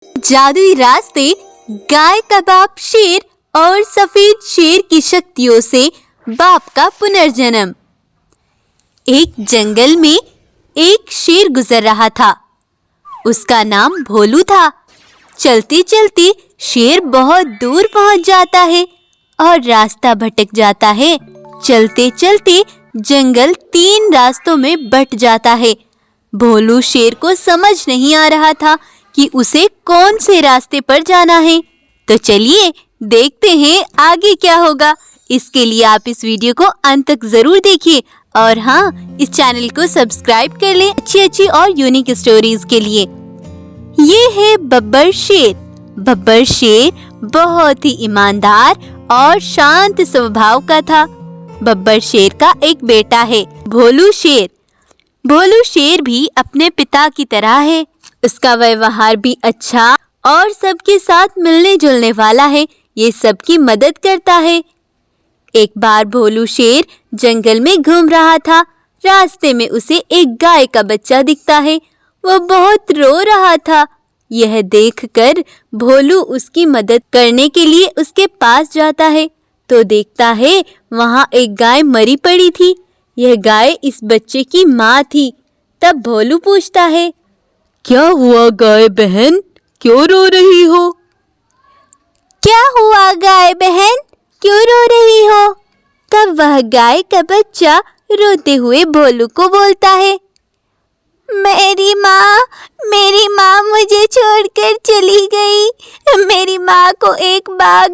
जादुई रास्ते, गाय का बाप शेर और सफेद शेर की शक्तियों से बाप का पुनर्जन्म। एक जंगल में एक शेर गुजर रहा था। उसका नाम भोलू था। चलते चलते शेर बहुत दूर पहुंच जाता है और रास्ता भटक जाता है। चलते चलते जंगल 3 रास्तों में बंट जाता है। भोलू शेर को समझ नहीं आ रहा था कि उसे कौन से रास्ते पर जाना है। तो चलिए देखते हैं आगे क्या होगा। इसके लिए आप इस वीडियो को अंत तक जरूर देखिए और हाँ, इस चैनल को सब्सक्राइब कर लें अच्छी और यूनिक स्टोरीज के लिए। ये है बब्बर शेर। बब्बर शेर बहुत ही ईमानदार और शांत स्वभाव का था। बब्बर शेर का एक बेटा है, भोलू शेर। भोलू शेर भी अपने पिता की तरह है। उसका व्यवहार भी अच्छा और सबके साथ मिलने जुलने वाला है। ये सबकी मदद करता है। एक बार भोलू शेर जंगल में घूम रहा था। रास्ते में उसे एक गाय का बच्चा दिखता है। वो बहुत रो रहा था। यह देखकर भोलू उसकी मदद करने के लिए उसके पास जाता है तो देखता है वहाँ एक गाय मरी पड़ी थी। यह गाय इस बच्चे की माँ थी। तब भोलू पूछता है, क्या हुआ गाय बहन, क्यों रो रही हो? क्या हुआ गाय बहन, क्यों रो रही हो? तब वह गाय का बच्चा रोते हुए भोलू को बोलता है, मेरी माँ मुझे छोड़कर चली गई। मेरी माँ को एक बाघ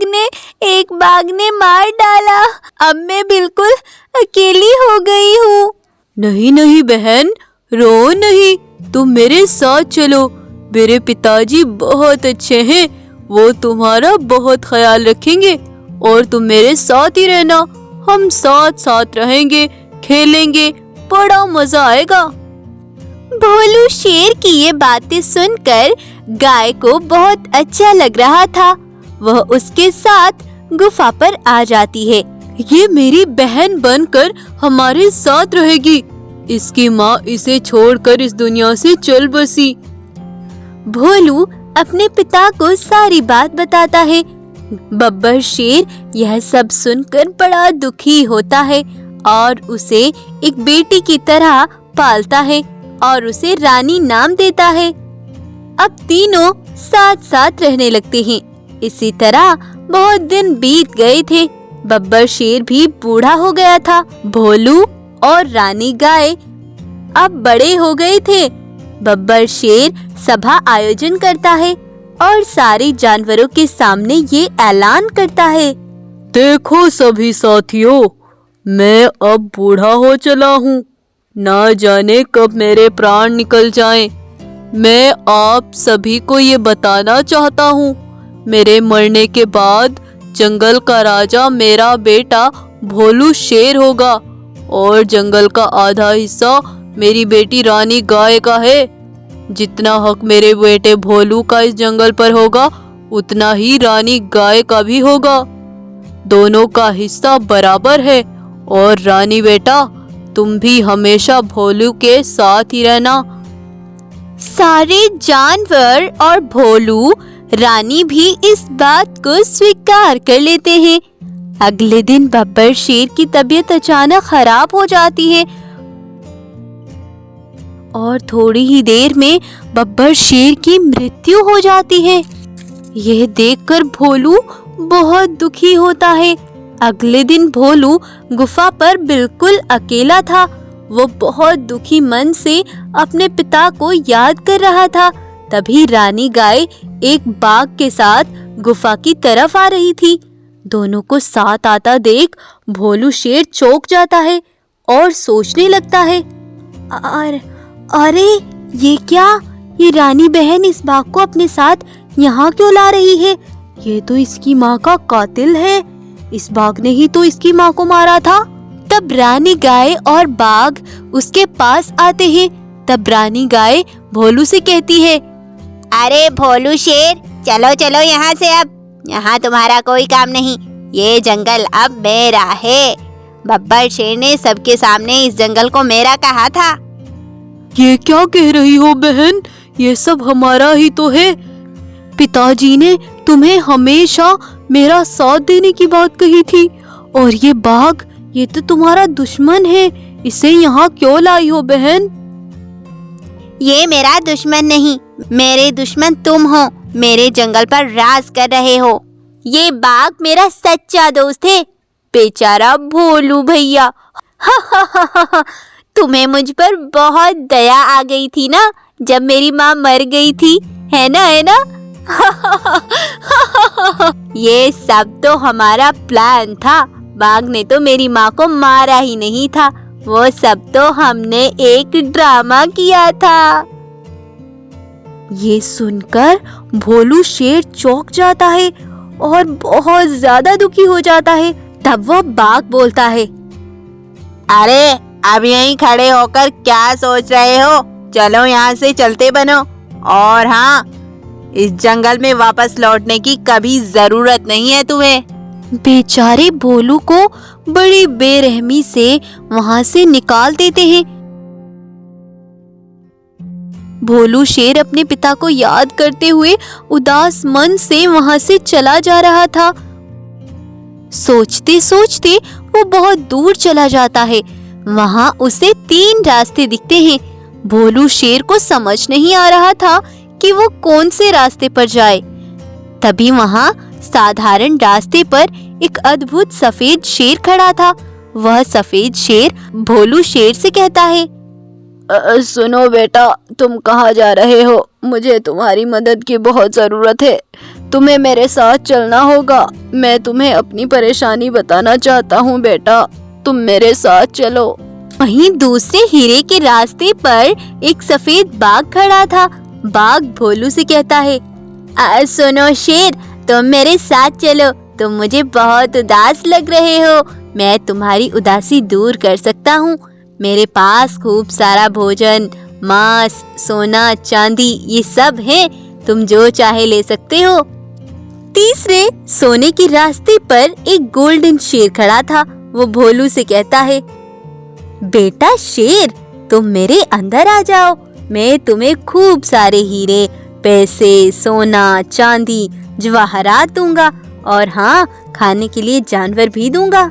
ने मार डाला। अब मैं बिल्कुल अकेली हो गई हूँ। नहीं बहन, रो नहीं, तुम मेरे साथ चलो। मेरे पिताजी बहुत अच्छे हैं, वो तुम्हारा बहुत ख्याल रखेंगे और तुम मेरे साथ ही रहना। हम साथ रहेंगे, खेलेंगे, बड़ा मजा आएगा। भोलू शेर की ये बातें सुनकर गाय को बहुत अच्छा लग रहा था। वह उसके साथ गुफा पर आ जाती है। ये मेरी बहन बनकर हमारे साथ रहेगी। इसकी माँ इसे छोड़कर इस दुनिया से चल बसी। भोलू अपने पिता को सारी बात बताता है। बब्बर शेर यह सब सुनकर बड़ा दुखी होता है और उसे एक बेटी की तरह पालता है और उसे रानी नाम देता है। अब तीनों साथ रहने लगते हैं। इसी तरह बहुत दिन बीत गए थे। बब्बर शेर भी बूढ़ा हो गया था। भोलू और रानी गाय अब बड़े हो गए थे। बब्बर शेर सभा आयोजन करता है और सारे जानवरों के सामने ये ऐलान करता है, देखो सभी साथियों, मैं अब बूढ़ा हो चला हूँ। ना जाने कब मेरे प्राण निकल जाएं। मैं आप सभी को ये बताना चाहता हूँ, मेरे मरने के बाद जंगल का राजा मेरा बेटा भोलू शेर होगा और जंगल का आधा हिस्सा मेरी बेटी रानी गाय का है। जितना हक मेरे बेटे भोलू का इस जंगल पर होगा, उतना ही रानी गाय का भी होगा। दोनों का हिस्सा बराबर है। और रानी बेटा, तुम भी हमेशा भोलू के साथ ही रहना। सारे जानवर और भोलू रानी भी इस बात को स्वीकार कर लेते हैं। अगले दिन बब्बर शेर की तबीयत अचानक खराब हो जाती है और थोड़ी ही देर में बब्बर शेर की मृत्यु हो जाती है। यह देखकर भोलू बहुत दुखी होता है। अगले दिन भोलू गुफा पर बिल्कुल अकेला था। वो बहुत दुखी मन से अपने पिता को याद कर रहा था। तभी रानी गाय एक बाघ के साथ गुफा की तरफ आ रही थी। दोनों को साथ आता देख भोलू शेर चौंक जाता है और सोचने लगता है, अरे ये क्या? ये रानी बहन इस बाघ को अपने साथ यहाँ क्यों ला रही है? ये तो इसकी माँ का कातिल है। इस बाघ ने ही तो इसकी माँ को मारा था। तब रानी गाय और बाघ उसके पास आते हैं। तब रानी गाय भोलू से कहती है, अरे भोलू शेर, चलो यहाँ से। अब यहाँ तुम्हारा कोई काम नहीं। ये जंगल अब मेरा है। बब्बर शेर ने सबके सामने इस जंगल को मेरा कहा था। ये क्या कह रही हो बहन? ये सब हमारा ही तो है। पिताजी ने तुम्हें हमेशा मेरा साथ देने की बात कही थी, और ये बाघ, ये तो तुम्हारा दुश्मन है, इसे यहाँ क्यों लाई हो बहन? ये मेरा दुश्मन नहीं, मेरे दुश्मन तुम हो। मेरे जंगल पर राज कर रहे हो। ये बाघ मेरा सच्चा दोस्त है। बेचारा भोलू भैया। तुम्हें मुझ पर बहुत दया आ गई थी ना, जब मेरी माँ मर गई थी, है ना, है ना? ये सब तो हमारा प्लान था। बाघ ने तो मेरी माँ को मारा ही नहीं था, वो सब तो हमने एक ड्रामा किया था। ये सुनकर भोलू शेर चौंक जाता है और बहुत ज्यादा दुखी हो जाता है। तब वह बाघ बोलता है, अरे अब यहीं खड़े होकर क्या सोच रहे हो? चलो यहाँ से चलते बनो। और हाँ, इस जंगल में वापस लौटने की कभी जरूरत नहीं है तुम्हें। बेचारे भोलू को बड़ी बेरहमी से वहां से निकाल देते हैं। भोलू शेर अपने पिता को याद करते हुए उदास मन से वहां से चला जा रहा था। सोचते सोचते वो बहुत दूर चला जाता है। वहां उसे 3 रास्ते दिखते हैं। भोलू शेर को समझ नहीं आ रहा था कि वो कौन से रास्ते पर जाए। तभी वहां साधारण रास्ते पर एक अद्भुत सफेद शेर खड़ा था। वह सफेद शेर भोलू शेर से कहता है, सुनो बेटा, तुम कहाँ जा रहे हो? मुझे तुम्हारी मदद की बहुत जरूरत है। तुम्हें मेरे साथ चलना होगा। मैं तुम्हें अपनी परेशानी बताना चाहता हूँ बेटा, तुम मेरे साथ चलो। वहीं दूसरे हीरे के रास्ते पर एक सफेद बाघ खड़ा था। बाघ भोलू से कहता है, सुनो शेर, तुम मेरे साथ चलो। तुम मुझे बहुत उदास लग रहे हो। मैं तुम्हारी उदासी दूर कर सकता हूँ। मेरे पास खूब सारा भोजन, मांस, सोना, चांदी, ये सब है। तुम जो चाहे ले सकते हो। तीसरे सोने के रास्ते पर एक गोल्डन शेर खड़ा था। वो भोलू से कहता है, बेटा शेर, तुम मेरे अंदर आ जाओ। मैं तुम्हें खूब सारे हीरे, पैसे, सोना, चांदी, जवाहरात दूंगा, और हाँ, खाने के लिए जानवर भी दूंगा।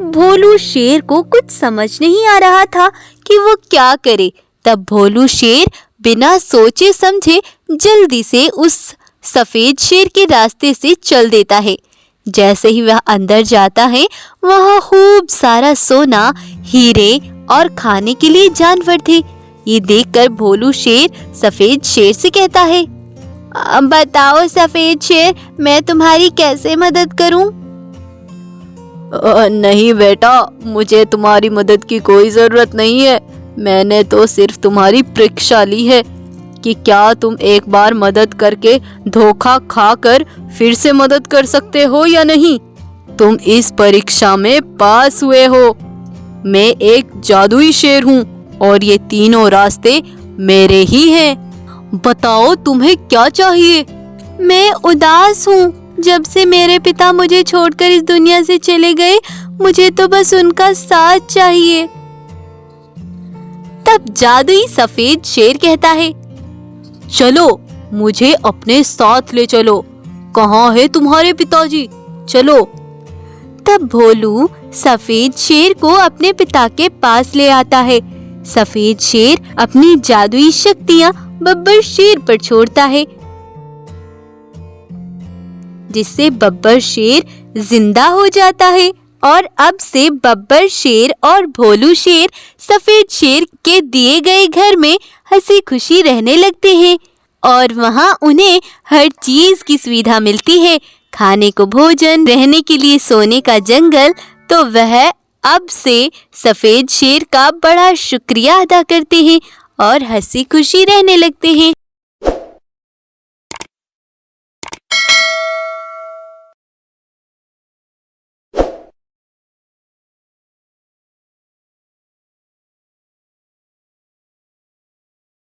भोलू शेर को कुछ समझ नहीं आ रहा था कि वो क्या करे। तब भोलू शेर बिना सोचे समझे जल्दी से उस सफेद शेर के रास्ते से चल देता है। जैसे ही वह अंदर जाता है, वहाँ खूब सारा सोना, हीरे और खाने के लिए जानवर थे। ये देखकर भोलू शेर सफेद शेर से कहता है, बताओ सफेद शेर, मैं तुम्हारी कैसे मदद करूं? नहीं बेटा, मुझे तुम्हारी मदद की कोई जरूरत नहीं है। मैंने तो सिर्फ तुम्हारी परीक्षा ली है कि क्या तुम एक बार मदद करके धोखा खाकर फिर से मदद कर सकते हो या नहीं। तुम इस परीक्षा में पास हुए हो। मैं एक जादुई शेर हूँ और ये तीनों रास्ते मेरे ही हैं। बताओ तुम्हें क्या चाहिए? मैं उदास हूँ। जब से मेरे पिता मुझे छोड़कर इस दुनिया से चले गए, मुझे तो बस उनका साथ चाहिए। तब जादुई सफेद शेर कहता है, चलो, मुझे अपने साथ ले चलो। कहाँ है तुम्हारे पिताजी? चलो। तब भोलू सफेद शेर को अपने पिता के पास ले आता है। सफेद शेर अपनी जादुई शक्तियाँ बब्बर शेर पर छोड़ता है, जिससे बब्बर शेर जिंदा हो जाता है। और अब से बब्बर शेर और भोलू शेर सफेद शेर के दिए गए घर में हंसी खुशी रहने लगते हैं। और वहाँ उन्हें हर चीज की सुविधा मिलती है, खाने को भोजन, रहने के लिए सोने का जंगल। तो वह अब से सफेद शेर का बड़ा शुक्रिया अदा करते हैं और हंसी खुशी रहने लगते हैं।